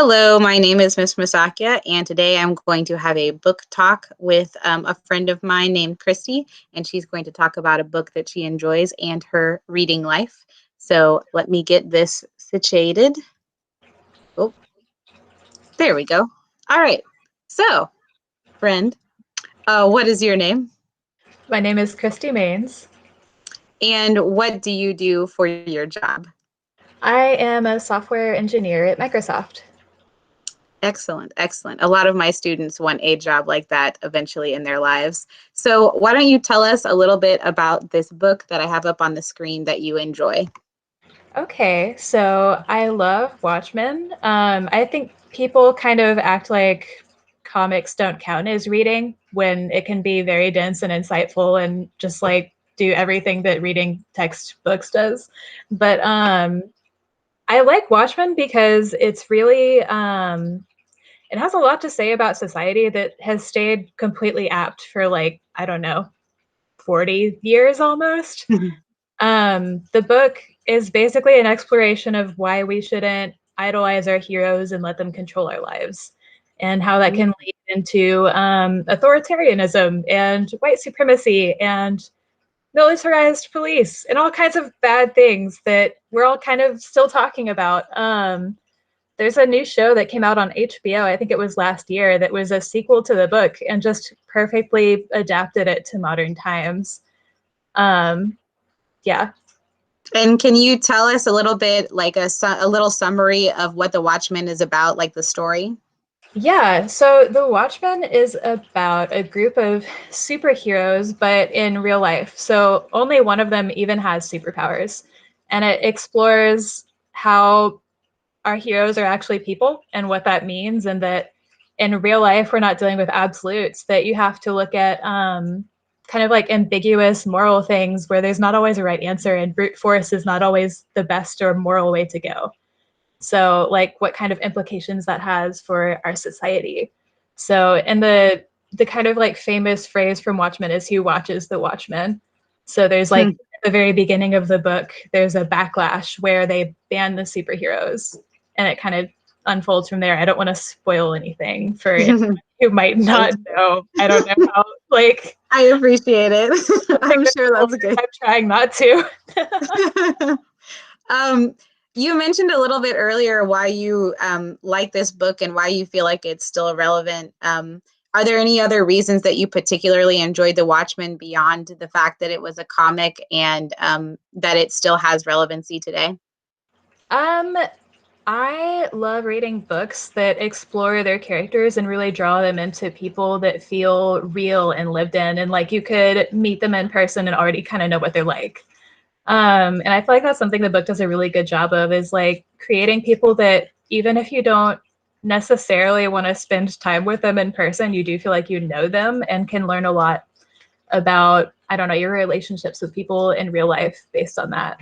Hello, my name is Miss Masakia, and today I'm going to have a book talk with a friend of mine named Christy, and she's going to talk about a book that she enjoys and her reading life. So let me get this situated. Oh, there we go. All right. So, friend, what is your name? My name is Christie Manes. And what do you do for your job? I am a software engineer at Microsoft. Excellent, excellent. A lot of my students want a job like that eventually in their lives. So, why don't you tell us a little bit about this book that I have up on the screen that you enjoy? Okay, so I love Watchmen. I think people kind of act like comics don't count as reading when it can be very dense and insightful and just like do everything that reading textbooks does. But I like Watchmen because it's really it has a lot to say about society that has stayed completely apt for like, I don't know, 40 years almost. The book is basically an exploration of why we shouldn't idolize our heroes and let them control our lives, and how that can lead into authoritarianism and white supremacy and militarized police and all kinds of bad things that we're all kind of still talking about. There's a new show that came out on HBO, I think it was last year, that was a sequel to the book and just perfectly adapted it to modern times. Um, yeah. And can you tell us a little bit, like a little summary of what The Watchmen is about, like the story? Yeah, so The Watchmen is about a group of superheroes, but in real life. So only one of them even has superpowers. And it explores how our heroes are actually people and what that means, and that in real life, we're not dealing with absolutes, that you have to look at kind of like ambiguous moral things where there's not always a right answer, and brute force is not always the best or moral way to go. So, like, what kind of implications that has for our society. So, and the kind of like famous phrase from Watchmen is "Who watches the Watchmen?" So there's like at the very beginning of the book, there's a backlash where they ban the superheroes, and it kind of unfolds from there. I don't want to spoil anything for anyone who might not know. I don't know how like I appreciate it. something I'm that's sure that's spoilers, good. I'm trying not to. um, you mentioned a little bit earlier why you like this book and why you feel like it's still relevant. Are there any other reasons that you particularly enjoyed The Watchmen beyond the fact that it was a comic and that it still has relevancy today? Um, I love reading books that explore their characters and really draw them into people that feel real and lived in, and like you could meet them in person and already kind of know what they're like. And I feel like that's something the book does a really good job of, is like creating people that even if you don't necessarily want to spend time with them in person, you do feel like you know them and can learn a lot about, I don't know, your relationships with people in real life based on that.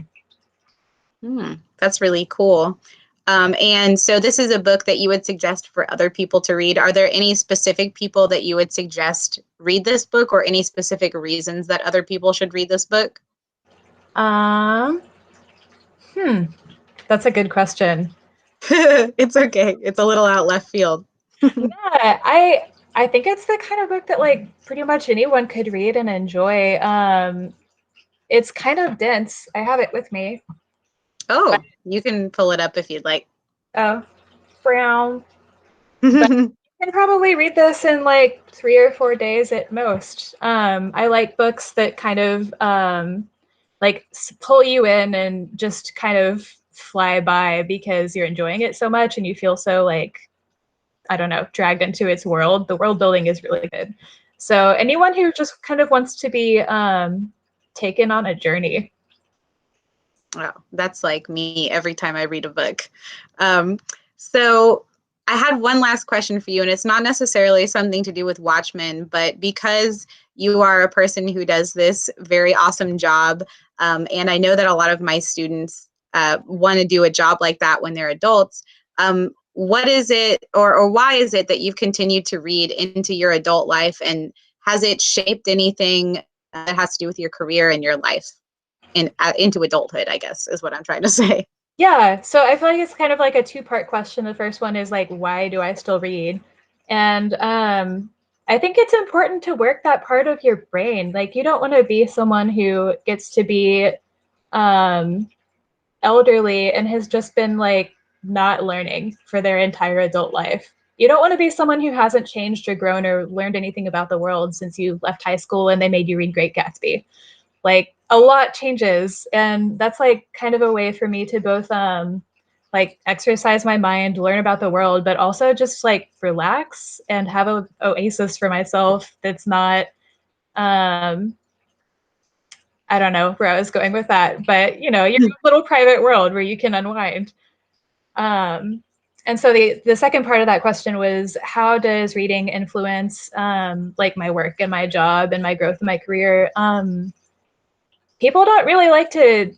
That's really cool. And so this is a book that you would suggest for other people to read. Are there any specific people that you would suggest read this book, or any specific reasons that other people should read this book? Um, hmm, that's a good question. It's okay. It's a little out left field. Yeah, I think it's the kind of book that like pretty much anyone could read and enjoy. It's kind of dense. I have it with me. But Oh, you can pull it up if you'd like. oh, brown. But you can probably read this in like 3 or 4 days at most. I like books that kind of like pull you in and just kind of fly by because you're enjoying it so much and you feel so like, I don't know, dragged into its world. The world building is really good. So anyone who just kind of wants to be taken on a journey. Wow, that's like me every time I read a book. Um, so I had one last question for you, and it's not necessarily something to do with Watchmen, but because you are a person who does this very awesome job, and I know that a lot of my students want to do a job like that when they're adults. What is it, or why is it that you've continued to read into your adult life, and has it shaped anything that has to do with your career and your life? Into adulthood, I guess, is what I'm trying to say. Yeah, so I feel like it's kind of like a two-part question. The first one is like, why do I still read? And I think it's important to work that part of your brain. Like, you don't want to be someone who gets to be um, elderly and has just been like not learning for their entire adult life. You don't want to be someone who hasn't changed or grown or learned anything about the world since you left high school and they made you read Great Gatsby. Like, a lot changes, and that's like kind of a way for me to both like exercise my mind, learn about the world, but also just like relax and have a oasis for myself that's not um I don't know where I was going with that, but you know, your little private world where you can unwind. Um, and so the second part of that question was, how does reading influence like my work and my job and my growth in my career? People don't really like to.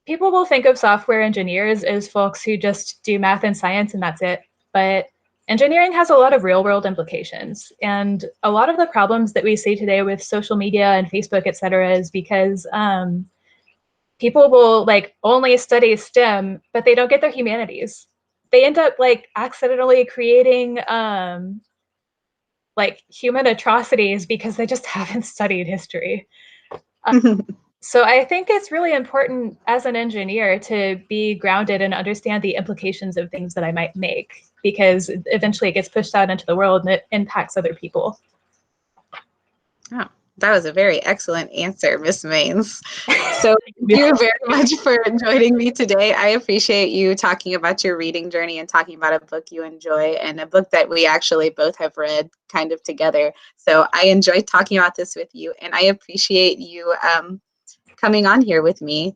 People will think of software engineers as folks who just do math and science and that's it. But engineering has a lot of real world implications. And a lot of the problems that we see today with social media and Facebook, et cetera, is because people will like only study STEM, but they don't get their humanities. They end up like accidentally creating like human atrocities because they just haven't studied history. So I think it's really important as an engineer to be grounded and understand the implications of things that I might make, because eventually it gets pushed out into the world and it impacts other people. Oh, that was a very excellent answer, Miss Manes. So thank you very much for joining me today. I appreciate you talking about your reading journey and talking about a book you enjoy and a book that we actually both have read kind of together. So I enjoyed talking about this with you, and I appreciate you coming on here with me.